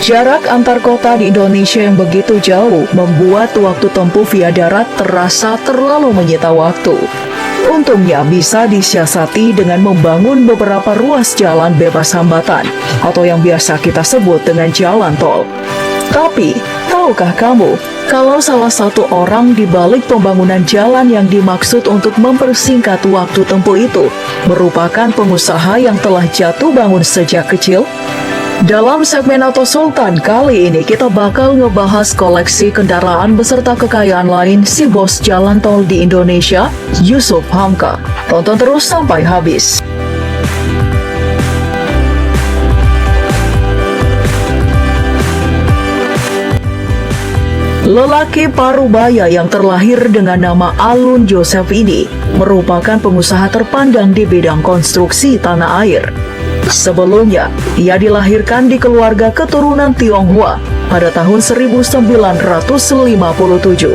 Jarak antar kota di Indonesia yang begitu jauh membuat waktu tempuh via darat terasa terlalu menyita waktu. Untungnya bisa disiasati dengan membangun beberapa ruas jalan bebas hambatan atau yang biasa kita sebut dengan jalan tol. Tapi, tahukah kamu kalau salah satu orang di balik pembangunan jalan yang dimaksud untuk mempersingkat waktu tempuh itu merupakan pengusaha yang telah jatuh bangun sejak kecil? Dalam segmen Auto Sultan kali ini kita bakal ngebahas koleksi kendaraan beserta kekayaan lain si bos jalan tol di Indonesia, Yusuf Hamka. Tonton terus sampai habis. Lelaki parubaya yang terlahir dengan nama Alun Joseph ini merupakan pengusaha terpandang di bidang konstruksi tanah air. Sebelumnya, ia dilahirkan di keluarga keturunan Tionghoa pada tahun 1957.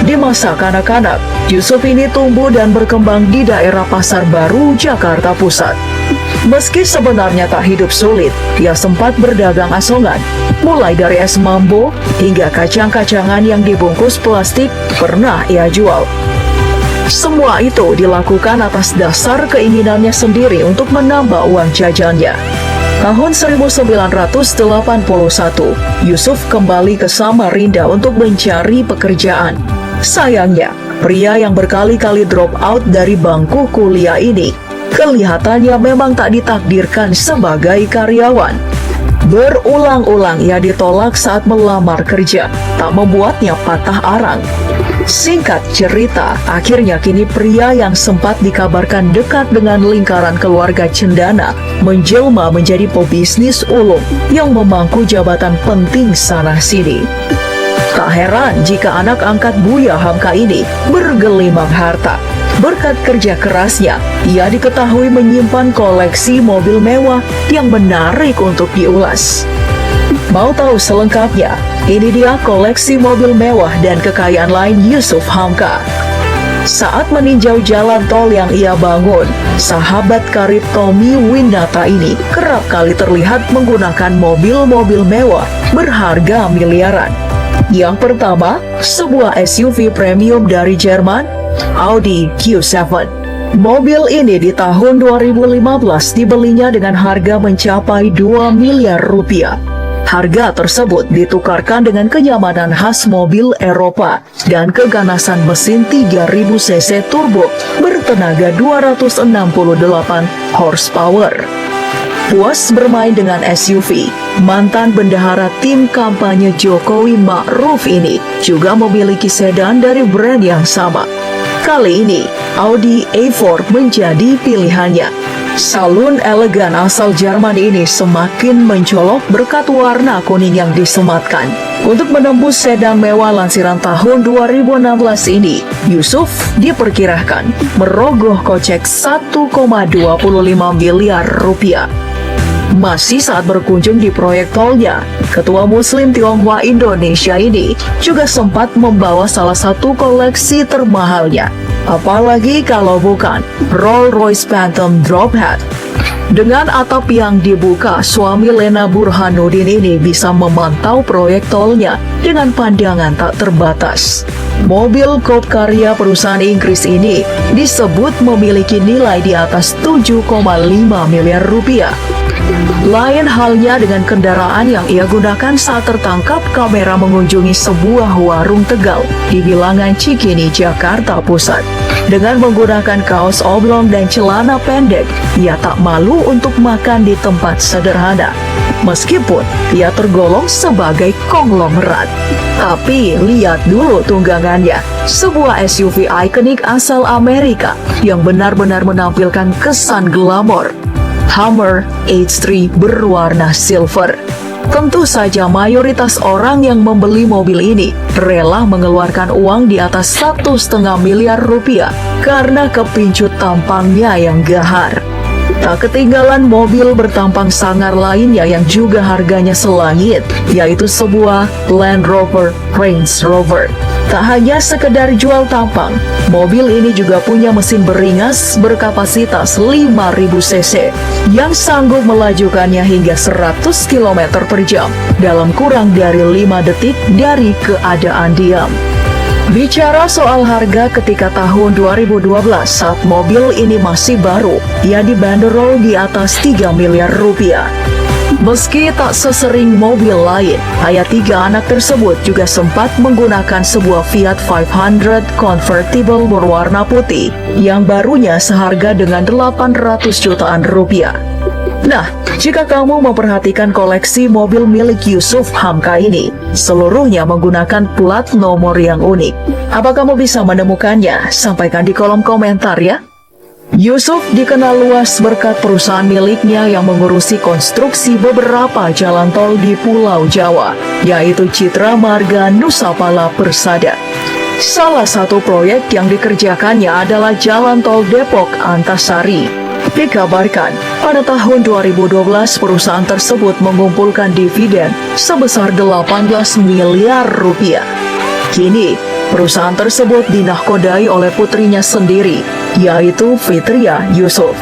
Di masa kanak-kanak, Yusuf ini tumbuh dan berkembang di daerah Pasar Baru, Jakarta Pusat. Meski sebenarnya tak hidup sulit, ia sempat berdagang asongan, mulai dari es mambo hingga kacang-kacangan yang dibungkus plastik pernah ia jual. Semua itu dilakukan atas dasar keinginannya sendiri untuk menambah uang jajannya. Tahun 1981, Yusuf kembali ke Samarinda untuk mencari pekerjaan. Sayangnya, pria yang berkali-kali drop out dari bangku kuliah ini kelihatannya memang tak ditakdirkan sebagai karyawan. Berulang-ulang ia ditolak saat melamar kerja, tak membuatnya patah arang. Singkat cerita, akhirnya kini pria yang sempat dikabarkan dekat dengan lingkaran keluarga cendana menjelma menjadi pebisnis ulung yang memangku jabatan penting sana-sini. Tak heran jika anak angkat Buya Hamka ini bergelimang harta. Berkat kerja kerasnya, ia diketahui menyimpan koleksi mobil mewah yang menarik untuk diulas. Mau tahu selengkapnya? Ini dia koleksi mobil mewah dan kekayaan lain Yusuf Hamka. Saat meninjau jalan tol yang ia bangun, sahabat karib Tommy Winata ini kerap kali terlihat menggunakan mobil-mobil mewah berharga miliaran. Yang pertama, sebuah SUV premium dari Jerman, Audi Q7. Mobil ini di tahun 2015 dibelinya dengan harga mencapai 2 miliar rupiah. Harga tersebut ditukarkan dengan kenyamanan khas mobil Eropa dan keganasan mesin 3000 cc turbo bertenaga 268 horsepower. Puas bermain dengan SUV, mantan bendahara tim kampanye Jokowi Ma'ruf ini juga memiliki sedan dari brand yang sama. Kali ini, Audi A4 menjadi pilihannya. Salon elegan asal Jerman ini semakin mencolok berkat warna kuning yang disematkan. Untuk menembus sedan mewah lansiran tahun 2016 ini, Yusuf diperkirakan merogoh kocek 1,25 miliar rupiah. Masih saat berkunjung di proyek tolnya, Ketua Muslim Tionghoa Indonesia ini juga sempat membawa salah satu koleksi termahalnya. Apalagi kalau bukan Rolls-Royce Phantom Drophead. Dengan atap yang dibuka, suami Lena Burhanuddin ini bisa memantau proyek tolnya dengan pandangan tak terbatas. Mobil kop karya perusahaan Inggris ini disebut memiliki nilai di atas 7,5 miliar rupiah. Lain halnya dengan kendaraan yang ia gunakan saat tertangkap kamera mengunjungi sebuah warung Tegal di Bilangan Cikini, Jakarta Pusat. Dengan menggunakan kaos oblong dan celana pendek, ia tak malu untuk makan di tempat sederhana. Meskipun ia tergolong sebagai konglomerat. Tapi lihat dulu tunggangannya, sebuah SUV ikonik asal Amerika yang benar-benar menampilkan kesan glamor. Hummer H3 berwarna silver. Tentu saja mayoritas orang yang membeli mobil ini rela mengeluarkan uang di atas 1,5 miliar rupiah karena kepincut tampangnya yang gahar. Tak ketinggalan mobil bertampang sangar lainnya yang juga harganya selangit, yaitu sebuah Land Rover Range Rover. Tak hanya sekedar jual tampang, mobil ini juga punya mesin beringas berkapasitas 5.000 cc yang sanggup melajukannya hingga 100 km per jam dalam kurang dari 5 detik dari keadaan diam. Bicara soal harga, ketika tahun 2012 saat mobil ini masih baru, ia dibanderol di atas 3 miliar rupiah. Meski tak sesering mobil lain, ayah tiga anak tersebut juga sempat menggunakan sebuah Fiat 500 convertible berwarna putih yang barunya seharga dengan 800 jutaan rupiah. Nah, jika kamu memperhatikan koleksi mobil milik Yusuf Hamka ini, seluruhnya menggunakan plat nomor yang unik. Apa kamu bisa menemukannya? Sampaikan di kolom komentar ya. Yusuf dikenal luas berkat perusahaan miliknya yang mengurusi konstruksi beberapa jalan tol di Pulau Jawa, yaitu Citra Marga Nusa Pala Persada. Salah satu proyek yang dikerjakannya adalah Jalan Tol Depok Antasari. Dikabarkan, pada tahun 2012 perusahaan tersebut mengumpulkan dividen sebesar 18 miliar rupiah. Kini, perusahaan tersebut dinahkodai oleh putrinya sendiri, yaitu Fitria Yusuf.